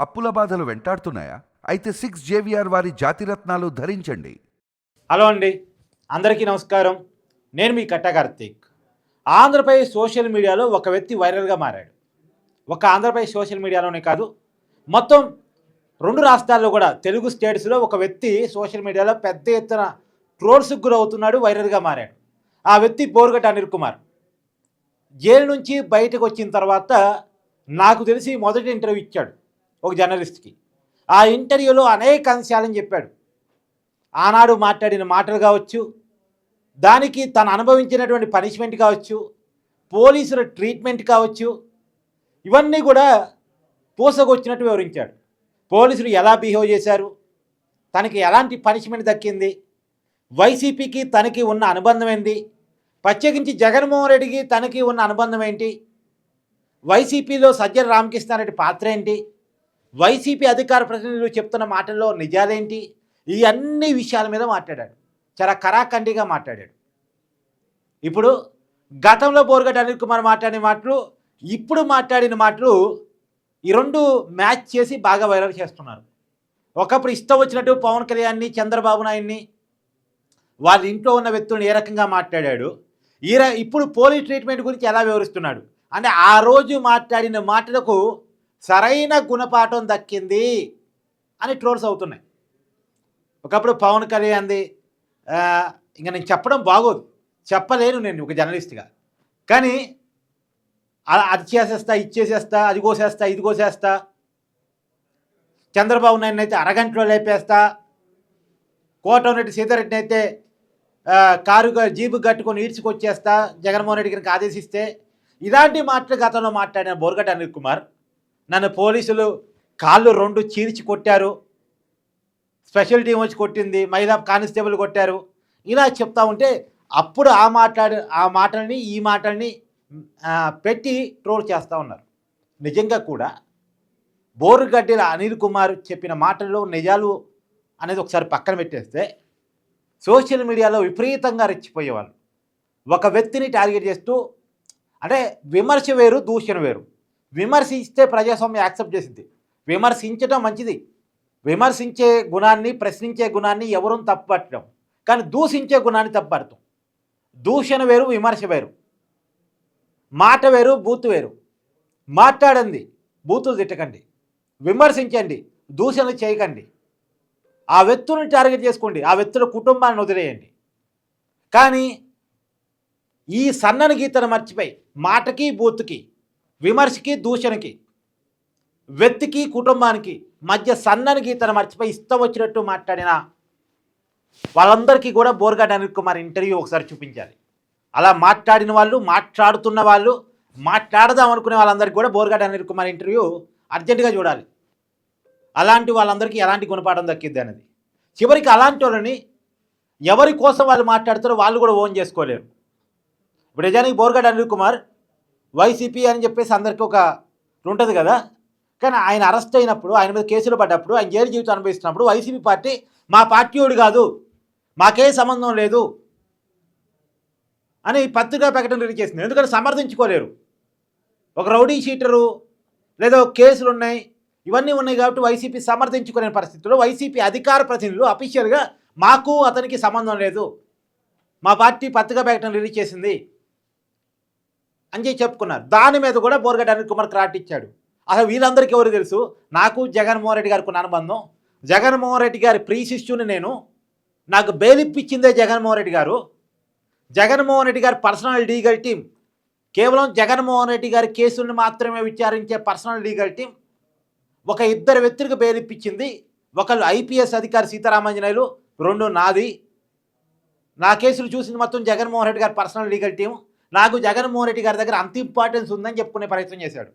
అప్పుల బాధలు వెంటాడుతున్నాయా? అయితే 6 జేవిఆర్ వారి జాతిరత్నాలు ధరించండి. హలో అండి, అందరికీ నమస్కారం. నేను మీ కట్టా కార్తీక్. ఆంధ్రప్రదేశ్ సోషల్ మీడియాలో ఒక వ్యక్తి వైరల్గా మారాడు. ఒక ఆంధ్రప్రదేశ్ సోషల్ మీడియాలోనే కాదు, మొత్తం 2 రాష్ట్రాల్లో కూడా తెలుగు స్టేట్స్లో ఒక వ్యక్తి సోషల్ మీడియాలో పెద్ద ఎత్తున ట్రోల్స్కి గురవుతున్నాడు, వైరల్గా మారాడు. ఆ వ్యక్తి బోరుగడ్డ అనిల్ కుమార్. జైలు నుంచి బయటకు వచ్చిన తర్వాత నాకు తెలిసి మొదటి ఇంటర్వ్యూ ఇచ్చాడు ఒక జర్నలిస్ట్కి. ఆ ఇంటర్వ్యూలో అనేక అంశాలని చెప్పాడు. ఆనాడు మాట్లాడిన మాటలు కావచ్చు, దానికి తను అనుభవించినటువంటి పనిష్మెంట్ కావచ్చు, పోలీసుల ట్రీట్మెంట్ కావచ్చు, ఇవన్నీ కూడా పూసకొచ్చినట్టు వివరించాడు. పోలీసులు ఎలా బిహేవ్ చేశారు, తనకి ఎలాంటి పనిష్మెంట్ దక్కింది, వైసీపీకి తనకి ఉన్న అనుబంధం ఏంటి, ప్రత్యేకించి జగన్మోహన్ రెడ్డికి తనకి ఉన్న అనుబంధం ఏంటి, వైసీపీలో సజ్జల రామకృష్ణారెడ్డి పాత్ర ఏంటి, వైసీపీ అధికార ప్రతినిధులు చెప్తున్న మాటల్లో నిజాలేంటి, ఈ అన్ని విషయాల మీద మాట్లాడాడు. చాలా కరాఖండిగా మాట్లాడాడు. ఇప్పుడు గతంలో బోరుగడ్డ అనిల్ కుమార్ మాట్లాడిన మాటలు, ఇప్పుడు మాట్లాడిన మాటలు, ఈ రెండు మ్యాచ్ చేసి బాగా వైరల్ చేస్తున్నారు. ఒకప్పుడు ఇష్టం వచ్చినట్టు పవన్ కళ్యాణ్ని, చంద్రబాబు నాయుడిని, వాళ్ళ ఇంట్లో ఉన్న వ్యక్తులను ఏ రకంగా మాట్లాడాడు, ఇప్పుడు పోలీస్ ట్రీట్మెంట్ గురించి ఎలా వివరిస్తున్నాడు అంటే, ఆ రోజు మాట్లాడిన మాటలకు సరైన గుణపాఠం దక్కింది అని ట్రోల్స్ అవుతున్నాయి. ఒకప్పుడు పవన్ కళ్యాణ్ది ఇంకా నేను చెప్పడం బాగోదు, చెప్పలేను నేను ఒక జర్నలిస్ట్గా, కానీ అది చేసేస్తా, ఇది చేసేస్తా, అది కోసేస్తా, ఇది కోసేస్తా, చంద్రబాబు నాయుడిని అయితే అరగంటలో లేపేస్తా, కోటమిరెడ్డి సీతారెడ్డిని అయితే జీబు కట్టుకొని ఈడ్చుకొచ్చేస్తా, జగన్మోహన్ రెడ్డి గారికి ఆదేశిస్తే, ఇలాంటి మాటలు గతంలో మాట్లాడిన బోరుగడ్డ అనిల్ కుమార్, నన్ను పోలీసులు కాళ్ళు 2 చీల్చి కొట్టారు, స్పెషల్ టీం వచ్చి కొట్టింది, మహిళా కానిస్టేబుల్ కొట్టారు, ఇలా చెప్తా ఉంటే అప్పుడు ఆ మాటల్ని ఈ మాటల్ని పెట్టి ట్రోల్ చేస్తూ ఉన్నారు. నిజంగా కూడా బోరుగడ్డ అనిల్ కుమార్ చెప్పిన మాటల్లో నిజాలు అనేది ఒకసారి పక్కన పెట్టేస్తే, సోషల్ మీడియాలో విపరీతంగా రెచ్చిపోయేవాళ్ళు. ఒక వ్యక్తిని టార్గెట్ చేస్తూ, అంటే విమర్శ వేరు, దూషణ వేరు. విమర్శిస్తే ప్రజాస్వామ్యం యాక్సెప్ట్ చేసింది. విమర్శించడం మంచిది, విమర్శించే గుణాన్ని, ప్రశ్నించే గుణాన్ని ఎవరూ తప్పుపట్టడం, కానీ దూషించే గుణాన్ని తప్పుపడతాం. దూషణ వేరు, విమర్శ వేరు. మాట వేరు, బూతు వేరు. మాట్లాడండి, బూతులు తిట్టకండి, విమర్శించండి, దూషణలు చేయకండి. ఆ వ్యక్తులను టార్గెట్ చేసుకోండి, ఆ వ్యక్తుల కుటుంబాన్ని వదిలేయండి. కానీ ఈ సన్నని గీతను మర్చిపోయి మాటకి, బూతుకి, విమర్శకి, దూషణకి, వ్యక్తికి, కుటుంబానికి మధ్య సన్నని గీతను మర్చిపోయి ఇష్టం వచ్చినట్టు మాట్లాడిన వాళ్ళందరికీ కూడా బోరుగడ్డ అనిల్ కుమార్ ఇంటర్వ్యూ ఒకసారి చూపించాలి. అలా మాట్లాడిన వాళ్ళు, మాట్లాడుతున్న వాళ్ళు, మాట్లాడదాం అనుకునే వాళ్ళందరికీ కూడా బోరుగడ్డ అనిల్ కుమార్ ఇంటర్వ్యూ అర్జెంటుగా చూడాలి. అలాంటి వాళ్ళందరికీ ఎలాంటి గుణపాఠం దక్కిద్ది అనేది. చివరికి అలాంటి వాళ్ళని ఎవరి కోసం వాళ్ళు మాట్లాడుతారో వాళ్ళు కూడా ఓన్ చేసుకోలేరు. ఇప్పుడు నిజానికి బోరుగడ్డ అనిల్ కుమార్ వైసీపీ అని చెప్పేసి అందరికీ ఒక ఉంటుంది కదా, కానీ ఆయన అరెస్ట్ అయినప్పుడు, ఆయన మీద కేసులు పడ్డప్పుడు, ఆయన జైలు జీవితం అనుభవిస్తున్నప్పుడు వైసీపీ పార్టీ మా పార్టీయోడు కాదు, మాకే సంబంధం లేదు అని పత్రికా ప్రకటన రిలీజ్ చేసింది. ఎందుకంటే సమర్థించుకోలేరు. ఒక రౌడీ షీటరు లేదా కేసులు ఉన్నాయి, ఇవన్నీ ఉన్నాయి కాబట్టి వైసీపీ సమర్థించుకునే పరిస్థితుల్లో వైసీపీ అధికార ప్రతినిధులు అఫీషియల్గా మాకు అతనికి సంబంధం లేదు, మా పార్టీ పత్రికా ప్రకటన రిలీజ్ చేసింది అని చెప్పుకున్నారు. దాని మీద కూడా బోరుగడ్డ అనిల్ కుమార్ క్రాట్ ఇచ్చాడు. అసలు వీళ్ళందరికీ ఎవరు తెలుసు, నాకు జగన్మోహన్ రెడ్డి గారికి ఉన్న అనుబంధం, జగన్మోహన్ రెడ్డి గారి ప్రీ శిష్యుని నేను, నాకు బెయిల్ ఇప్పించిందే జగన్మోహన్ రెడ్డి గారు, జగన్మోహన్ రెడ్డి గారి పర్సనల్ లీగల్ టీం, కేవలం జగన్మోహన్ రెడ్డి గారి కేసులను మాత్రమే విచారించే పర్సనల్ లీగల్ టీం ఒక 2 వ్యక్తులకు బెయిల్ ఇప్పించింది. ఒకళ్ళు ఐపీఎస్ అధికారి సీతారామాంజనేయులు, 2 నాది. నా కేసులు చూసింది మొత్తం జగన్మోహన్ రెడ్డి గారి పర్సనల్ లీగల్ టీం, నాకు జగన్మోహన్ రెడ్డి గారి దగ్గర అంత ఇంపార్టెన్స్ ఉందని చెప్పుకునే ప్రయత్నం చేశాడు.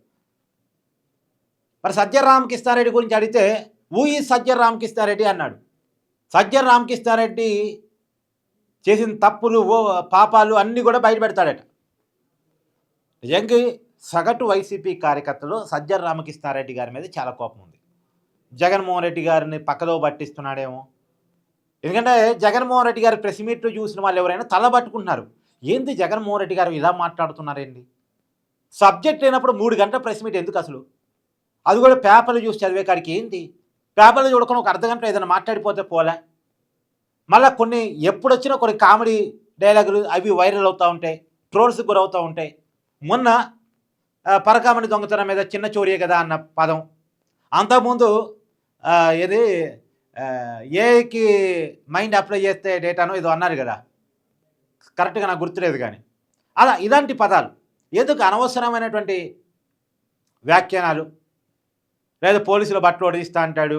మరి సజ్జల రామకృష్ణారెడ్డి గురించి అడిగితే హూ ఈజ్ సజ్జల రామకృష్ణారెడ్డి అన్నాడు. సజ్జల రామకృష్ణారెడ్డి చేసిన తప్పులు, పాపాలు అన్నీ కూడా బయటపెడతాడట. నిజంగా సగటు వైసీపీ కార్యకర్తలు సజ్జల రామకృష్ణారెడ్డి గారి మీద చాలా కోపం ఉంది. జగన్మోహన్ రెడ్డి గారిని పక్కదో పట్టిస్తున్నాడేమో. ఎందుకంటే జగన్మోహన్ రెడ్డి గారి ప్రెస్ మీట్లు చూసిన వాళ్ళు ఎవరైనా తలబట్టుకుంటున్నారు, ఏంది జగన్మోహన్ రెడ్డి గారు ఇలా మాట్లాడుతున్నారేంటి, సబ్జెక్ట్ లేనప్పుడు 3 గంటల ప్రెస్ మీట్ ఎందుకు, అసలు అది కూడా పేపర్లు చూసి చదివే కాడికి ఏంటి, పేపర్లు చూడకుండా ఒక అర్ధగంట ఏదైనా మాట్లాడిపోతే పోలే. మళ్ళీ కొన్ని ఎప్పుడొచ్చినా కొన్ని కామెడీ డైలాగులు అవి వైరల్ అవుతూ ఉంటాయి, ట్రోల్స్కి గురవుతూ ఉంటాయి. మొన్న పరకామణి దొంగతనం మీద చిన్న చోరియే కదా అన్న పదం, అంతకుముందు ఏది ఏఐకి మైండ్ అప్లై చేస్తే డేటానో ఏదో అన్నారు కదా, కరెక్ట్గా నాకు గుర్తులేదు. కానీ అలా ఇలాంటి పదాలు ఎందుకు అనవసరమైనటువంటి వ్యాఖ్యానాలు, లేదా పోలీసుల బట్టలు ఒడిస్తా అంటాడు,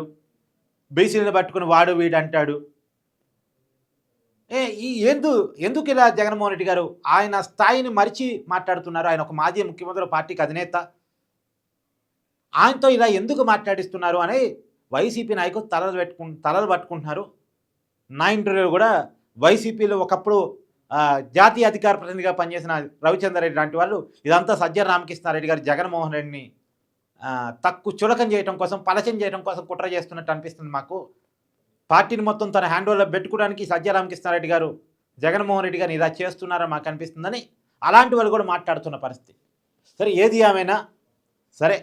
బీసీలను పట్టుకుని వాడు వీడు అంటాడు. ఎందుకు ఇలా జగన్మోహన్ రెడ్డి గారు ఆయన స్థాయిని మరిచి మాట్లాడుతున్నారు? ఆయన ఒక మాజీ ముఖ్యమంత్రి, పార్టీకి అధినేత, ఆయనతో ఇలా ఎందుకు మాట్లాడిస్తున్నారు అని వైసీపీ నాయకులు తలలు పట్టుకుంటున్నారు. నా ఇంటర్వ్యూలో కూడా వైసీపీలో ఒకప్పుడు జాతీయ అధికార ప్రతినిధిగా పనిచేసిన రవిచంద్రారెడ్డి లాంటి వాళ్ళు ఇదంతా సజ్జల రామకృష్ణారెడ్డి గారు జగన్మోహన్ రెడ్డిని తక్కువ చులకం చేయడం కోసం, పలచం చేయడం కోసం కుట్ర చేస్తున్నట్టు అనిపిస్తుంది మాకు. పార్టీని మొత్తం తన హ్యాండ్ ఓవర్లో పెట్టుకోవడానికి సజ్జల రామకృష్ణారెడ్డి గారు జగన్మోహన్ రెడ్డి గారిని ఇలా చేస్తున్నారని మాకు అనిపిస్తుందని అలాంటి వాళ్ళు కూడా మాట్లాడుతున్న పరిస్థితి. సరే, ఏది ఏమైనా సరే,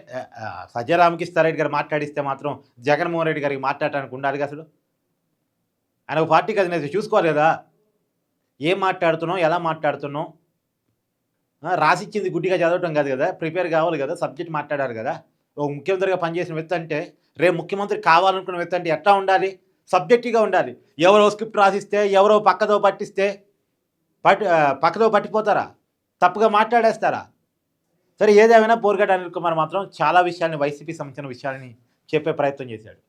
సజ్జల రామకృష్ణారెడ్డి గారు మాట్లాడిస్తే మాత్రం జగన్మోహన్ రెడ్డి గారికి మాట్లాడటానికి ఉండాలి. అసలు ఆయన ఒక పార్టీకి అధినేత చూసుకోవాలి కదా, ఏం మాట్లాడుతున్నాం, ఎలా మాట్లాడుతున్నాం. రాసిచ్చింది గుడ్డిగా చదవటం కాదు కదా, ప్రిపేర్ కావాలి కదా, సబ్జెక్ట్ మాట్లాడారు కదా. ఒక ముఖ్యమంత్రిగా పనిచేసిన వ్యక్తి అంటే, రేపు ముఖ్యమంత్రి కావాలనుకున్న వ్యక్తి అంటే ఎట్లా ఉండాలి? సబ్జెక్టివ్గా ఉండాలి. ఎవరో స్క్రిప్ట్ రాసిస్తే, ఎవరో పక్కదో పట్టిపోతారా? తప్పుగా మాట్లాడేస్తారా? సరే, ఏదేమైనా బోర్గడ్డ అనిల్ కుమార్ మాత్రం చాలా విషయాల్ని, వైసీపీ సంబంధించిన విషయాలని చెప్పే ప్రయత్నం చేశాడు.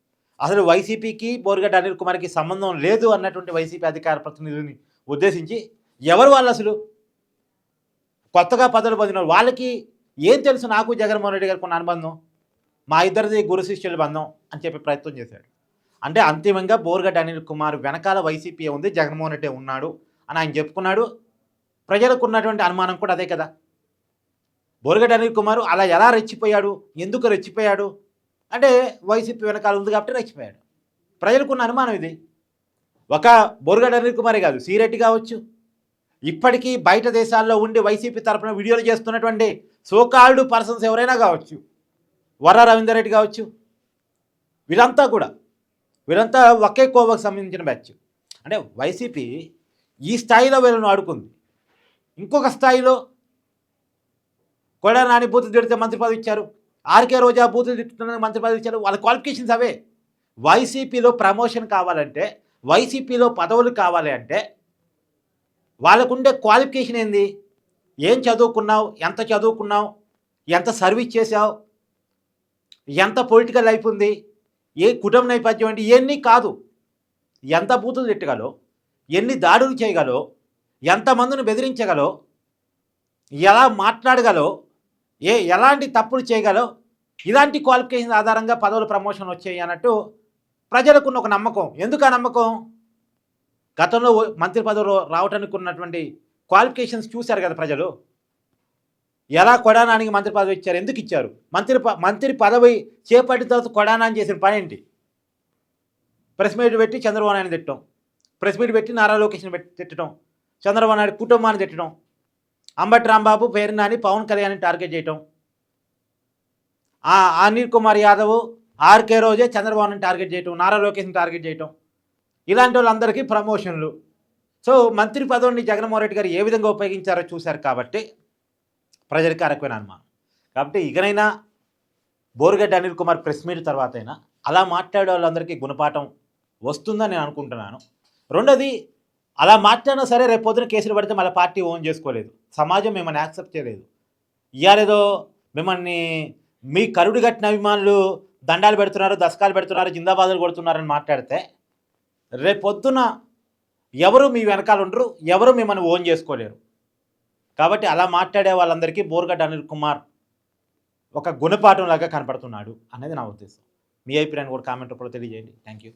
అసలు వైసీపీకి బోర్గడ్డ అనిల్ కుమార్కి సంబంధం లేదు అన్నటువంటి వైసీపీ అధికార ప్రతినిధులని ఉద్దేశించి, ఎవరు వాళ్ళు అసలు కొత్తగా పదవులు పొందిన వాళ్ళకి ఏం తెలుసు నాకు జగన్మోహన్ రెడ్డి గారికి ఉన్న అనుబంధం, మా ఇద్దరిది గురు శిష్యుల బంధం అని చెప్పే ప్రయత్నం చేశాడు. అంటే అంతిమంగా బోర్గడ్డ అనిల్ కుమార్ వెనకాల వైసీపీ ఉంది, జగన్మోహన్ రెడ్డి ఉన్నాడు అని ఆయన చెప్పుకున్నాడు. ప్రజలకు ఉన్నటువంటి అనుమానం కూడా అదే కదా. బోర్గడ్డ అనిల్ కుమార్ అలా ఎలా రెచ్చిపోయాడు, ఎందుకు రెచ్చిపోయాడు అంటే వైసీపీ వెనకాల ఉంది కాబట్టి రెచ్చిపోయాడు. ప్రజలకున్న అనుమానం ఇది. ఒక బోర్గడ్డ అనిల్ కుమారే కాదు, సీరెడ్డి కావచ్చు, ఇప్పటికీ బయట దేశాల్లో ఉండి వైసీపీ తరఫున వీడియోలు చేస్తున్నటువంటి సోకాల్డ్ పర్సన్స్ ఎవరైనా కావచ్చు, వర్ర రవీందర్ రెడ్డి కావచ్చు, వీరంతా ఒకే కోవకు సంబంధించిన బ్యాచ్. అంటే వైసీపీ ఈ స్థాయిలో వీళ్ళను ఆడుకుంది. ఇంకొక స్థాయిలో కొడా నాని బూతులు తిడితే మంత్రి పదవి ఇచ్చారు, ఆర్కే రోజా బూతులు తిట్టుతున్న మంత్రి పదవి ఇచ్చారు. వాళ్ళ క్వాలిఫికేషన్స్ అవే. వైసీపీలో ప్రమోషన్ కావాలంటే, వైసీపీలో పదవులు కావాలి అంటే వాళ్ళకుండే క్వాలిఫికేషన్ ఏంది? ఏం చదువుకున్నావు, ఎంత చదువుకున్నావు, ఎంత సర్వీస్ చేసావు, ఎంత పొలిటికల్ లైఫ్ ఉంది, ఏ కుటుంబ నేపథ్యం ఏంటి, ఇవన్నీ కాదు. ఎంత బూతులు తిట్టగలవు, ఎన్ని దాడులు చేయగలవు, ఎంతమందిని బెదిరించగలవు, ఎలా మాట్లాడగలవు, ఎలాంటి తప్పులు చేయగలవు, ఇలాంటి క్వాలిఫికేషన్ ఆధారంగా పదవులు ప్రమోషన్ వచ్చాయి అన్నట్టు ప్రజలకున్న ఒక నమ్మకం. ఎందుకు ఆ నమ్మకం? గతంలో మంత్రి పదవులు రావటానికి ఉన్నటువంటి క్వాలిఫికేషన్స్ చూశారు కదా ప్రజలు. ఎలా కొడానానికి మంత్రి పదవి ఇచ్చారు, ఎందుకు ఇచ్చారు? మంత్రి పదవి చేపట్టిన తర్వాత కొడానాని చేసిన పని ఏంటి? ప్రెస్ మీట్ పెట్టి చంద్రబాబు నాయుడు తిట్టడం, ప్రెస్ మీట్ పెట్టి నారా లోకేష్ని తిట్టడం, చంద్రబాబు నాయుడు కుటుంబాన్ని తిట్టడం, అంబటి రాంబాబు, పేరు నాని, పవన్ కళ్యాణ్ని టార్గెట్ చేయటం, అనిల్ కుమార్ యాదవ్, ఆర్కే రోజే చంద్రబాబుని టార్గెట్ చేయటం, నారా లోకేష్ని టార్గెట్ చేయటం, ఇలాంటి వాళ్ళందరికీ ప్రమోషన్లు. సో మంత్రి పదవిని జగన్మోహన్ రెడ్డి గారు ఏ విధంగా ఉపయోగించారో చూశారు కాబట్టి ప్రజలకి అరకమైన అనుమానం. కాబట్టి ఇకనైనా బోర్గడ్డ అనిల్ కుమార్ ప్రెస్ మీట్ తర్వాత అయినా అలా మాట్లాడే వాళ్ళందరికీ గుణపాఠం వస్తుందని నేను అనుకుంటున్నాను. రెండోది, అలా మాట్లాడినా సరే రేపు పొద్దున కేసులు పడితే మళ్ళీ పార్టీ ఓన్ చేసుకోలేదు, సమాజం మిమ్మల్ని యాక్సెప్ట్ చేయలేదు. ఇయ్యాలేదో మిమ్మల్ని మీ కరుడు కట్టిన అభిమానులు దండాలు పెడుతున్నారు, దశకాలు పెడుతున్నారు, జిందాబాదులు కొడుతున్నారని మాట్లాడితే రేపొద్దున ఎవరు మీ వెనకాల ఉండరు, ఎవరు మిమ్మల్ని ఓన్ చేసుకోలేరు. కాబట్టి అలా మాట్లాడే వాళ్ళందరికీ బోర్గడ్డ అనిల్ కుమార్ ఒక గుణపాఠంలాగా కనపడుతున్నాడు అనేది నా ఉద్దేశం. మీ అభిప్రాయాన్ని కూడా కామెంట్ రూపంలో తెలియజేయండి. Thank you.